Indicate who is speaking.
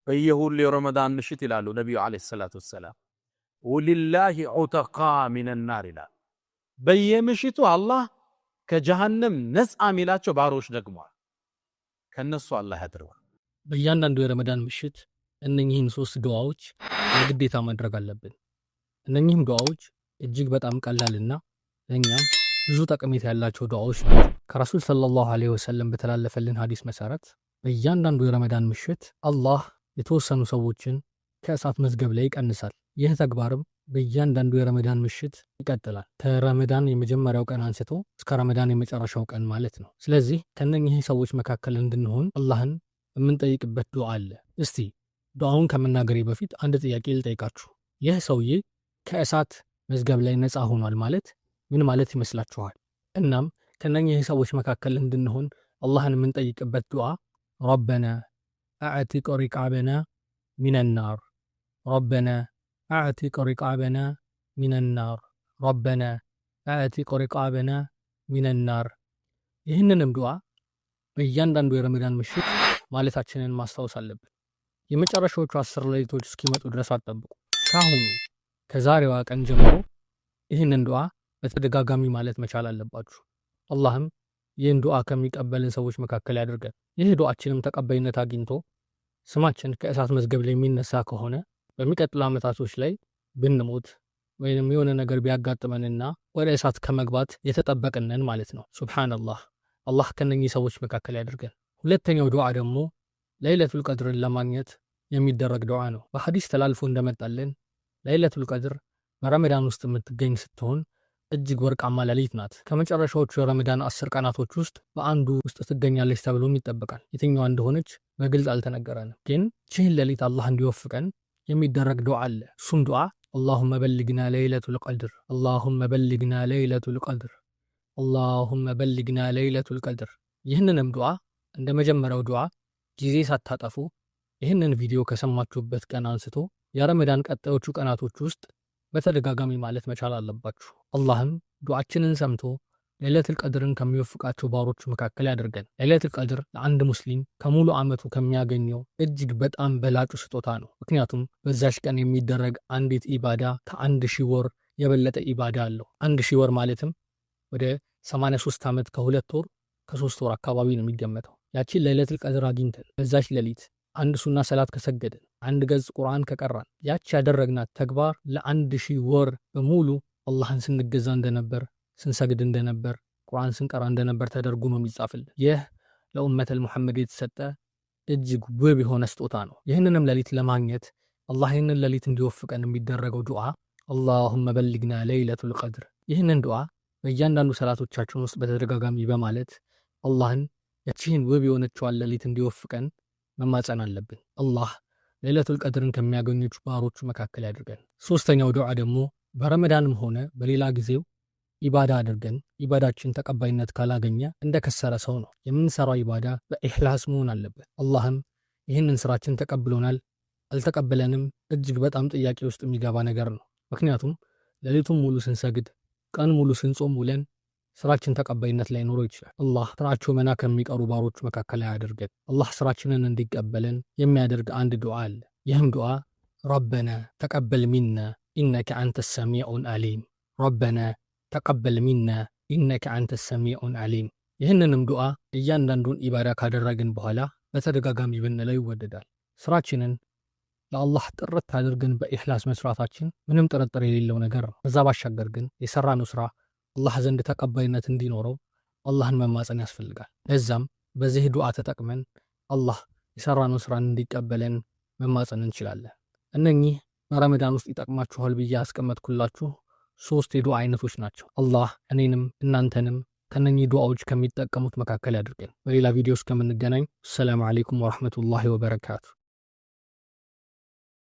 Speaker 1: በየሁሉ የረመዳን ምሽት ይላሉ ነብዩ አለይሂ ሰላቱ ወሰላም ወሊላሂ ዑተቃ ሚነናር ይላል። በየምሽቱ አላህ ከጀሃነም ነፃ የሚላቸው ባሮች ደግሟል። ከነሱ አላህ ያድርገን።
Speaker 2: በእያንዳንዱ የረመዳን ምሽት እነኚህን 3 ዱዓዎች የግዴታ ማድረግ አለብን። እነኚህም ዱዓዎች እጅግ በጣም ቀላልና ለኛም ብዙ ጠቀሜታ ያላቸው ዱዓዎች ናቸው። ከረሱል ሰለላሁ ዐለይሂ ወሰለም በተላለፈልን ሐዲስ መሰረት በእያንዳንዱ የረመዳን ምሽት አላህ የተወሰኑ ሰዎችን ከእሳት መዝገብ ላይ ይቀንሳል። ይህ ተግባርም በእያንዳንዱ የረመዳን ምሽት ይቀጥላል። ከረመዳን የመጀመሪያው ቀን አንስቶ እስከ ረመዳን የመጨረሻው ቀን ማለት ነው። ስለዚህ ከነኚህ ሰዎች መካከል እንድንሆን አላህን የምንጠይቅበት ዱዓ አለ። እስቲ ዱዓውን ከመናገሬ በፊት አንድ ጥያቄ ልጠይቃችሁ። ይህ ሰውዬ ከእሳት መዝገብ ላይ ነፃ ሆኗል ማለት ምን ማለት ይመስላችኋል? እናም ከነኚህ ሰዎች መካከል እንድንሆን አላህን የምንጠይቅበት ዱዓ ረበና አዕቲቅ ሪቃበና ሚነናር፣ ረበና አዕቲቅ ሪቃበና ሚነናር፣ ረበና አዕቲቅ ሪቃበና ሚነናር። ይህንንም ዱዓ በእያንዳንዱ የረመዳን ምሽት ማለታችንን ማስታወስ አለብን። የመጨረሻዎቹ 10 ሌሊቶች እስኪመጡ ድረስ አትጠብቁ። ካሁኑ ከዛሬዋ ቀን ጀምሮ ይህንን ዱዓ በተደጋጋሚ ማለት መቻል አለባችሁ። አላህም ይህን ዱዓ ከሚቀበልን ሰዎች መካከል ያድርገን። ይህ ዱዓችንም ተቀባይነት አግኝቶ ስማችን ከእሳት መዝገብ ላይ የሚነሳ ከሆነ በሚቀጥሉ ዓመታቶች ላይ ብንሞት ወይንም የሆነ ነገር ቢያጋጥመንና ወደ እሳት ከመግባት የተጠበቅነን ማለት ነው። ሱብሃንአላህ። አላህ ከነኚህ ሰዎች መካከል ያድርገን። ሁለተኛው ዱዓ ደግሞ ለይለቱል ቀድርን ለማግኘት የሚደረግ ዱዓ ነው። በሐዲስ ተላልፎ እንደመጣልን ለይለቱል ቀድር በረመዳን ውስጥ የምትገኝ ስትሆን እጅግ ወርቃማ ሌሊት ናት። ከመጨረሻዎቹ የረመዳን 10 ቀናቶች ውስጥ በአንዱ ውስጥ ትገኛለች ተብሎም ይጠበቃል። የትኛዋ እንደሆነች በግልጽ አልተነገረንም፣ ግን ይህን ሌሊት አላህ እንዲወፍቀን የሚደረግ ዱዓ አለ። እሱም ዱዓ አላሁመ በልግና ለይለቱል ቀድር፣ አላሁመ በልግና ለይለቱል ቀድር፣ አላሁመ በልግና ለይለቱል ቀድር። ይህንንም ዱዓ እንደ መጀመሪያው ዱዓ ጊዜ ሳታጠፉ ይህንን ቪዲዮ ከሰማችሁበት ቀን አንስቶ የረመዳን ቀጣዮቹ ቀናቶች ውስጥ በተደጋጋሚ ማለት መቻል አለባችሁ። አላህም ዱዓችንን ሰምቶ ለይለቱል ቀድርን ከሚወፍቃቸው ባሮች መካከል ያደርገን። ለይለቱል ቀድር ለአንድ ሙስሊም ከሙሉ ዓመቱ ከሚያገኘው እጅግ በጣም በላጩ ስጦታ ነው። ምክንያቱም በዛሽ ቀን የሚደረግ አንዲት ኢባዳ ከ1000 ወር የበለጠ ኢባዳ አለው። 1000 ወር ማለትም ወደ 83 ዓመት ከ2 ወር ከ3 ወር አካባቢ ነው የሚገመተው። ያቺን ለይለቱል ቀድር አግኝተን በዛሽ ሌሊት አንድ ሱና ሰላት ከሰገድን፣ አንድ ገጽ ቁርአን ከቀራን፣ ያቺ ያደረግናት ተግባር ለ1000 ወር በሙሉ አላህን ስንገዛ እንደነበር፣ ስንሰግድ እንደነበር፣ ቁርአን ስንቀራ እንደነበር ተደርጎ ነው የሚጻፍልን። ይህ ለኡመተል ሙሐመድ የተሰጠ እጅግ ውብ የሆነ ስጦታ ነው። ይህንንም ሌሊት ለማግኘት አላህ ይህንን ሌሊት እንዲወፍቀን የሚደረገው ዱዓ አላሁመ በልግና ለይለቱል ቀድር። ይህንን ዱዓ በእያንዳንዱ ሰላቶቻችን ውስጥ በተደጋጋሚ በማለት አላህን ያቺን ውብ የሆነችዋን ሌሊት እንዲወፍቀን መማጸን አለብን። አላህ ለይለቱል ቀድርን ከሚያገኙት ባሮቹ መካከል ያድርገን። ሶስተኛው ዱዓ ደግሞ በረመዳንም ሆነ በሌላ ጊዜው ኢባዳ አድርገን ኢባዳችን ተቀባይነት ካላገኘ እንደከሰረ ሰው ነው። የምንሰራው ኢባዳ በኢኽላስ መሆን አለበት። አላህም ይህንን ስራችን ተቀብሎናል አልተቀበለንም እጅግ በጣም ጥያቄ ውስጥ የሚገባ ነገር ነው። ምክንያቱም ሌሊቱን ሙሉ ስንሰግድ፣ ቀን ሙሉ ስንጾም ውለን ስራችን ተቀባይነት ላይ ኖሮ ይችላል። አላህ ስራቸው መና ከሚቀሩ ባሮች መካከል ያድርገን። አላህ ስራችንን እንዲቀበለን የሚያደርግ አንድ ዱዓ አለ። ይህም ዱዓ ረበና ተቀበል ሚና ኢነከ አንተ ሰሚዑን አሊም፣ ረበና ተቀበል ሚና ኢነከ አንተ ሰሚዑን አሊም። ይህንንም ዱዓ እያንዳንዱን ኢባዳ ካደረግን በኋላ በተደጋጋሚ ብንለው ይወደዳል። ስራችንን ለአላህ ጥርት አድርገን በኢኽላስ መስራታችን ምንም ጥርጥር የሌለው ነገር ነው። ከዛ ባሻገር ግን የሰራነው ስራ አላህ ዘንድ ተቀባይነት እንዲኖረው አላህን መማጸን ያስፈልጋል። ለዛም በዚህ ዱዓ ተጠቅመን አላህ የሰራነው ስራን እንዲቀበለን መማጸን እንችላለን። እነኚህ በረመዳን ውስጥ ይጠቅማችኋል ብዬ ያስቀመጥኩላችሁ 3 የዱዓ አይነቶች ናቸው። አላህ እኔንም እናንተንም ከነኚህ ዱዓዎች ከሚጠቀሙት መካከል ያድርገን። በሌላ ቪዲዮ እስከምንገናኝ ሰላም አለይኩም ወራህመቱላሂ ወበረካቱ።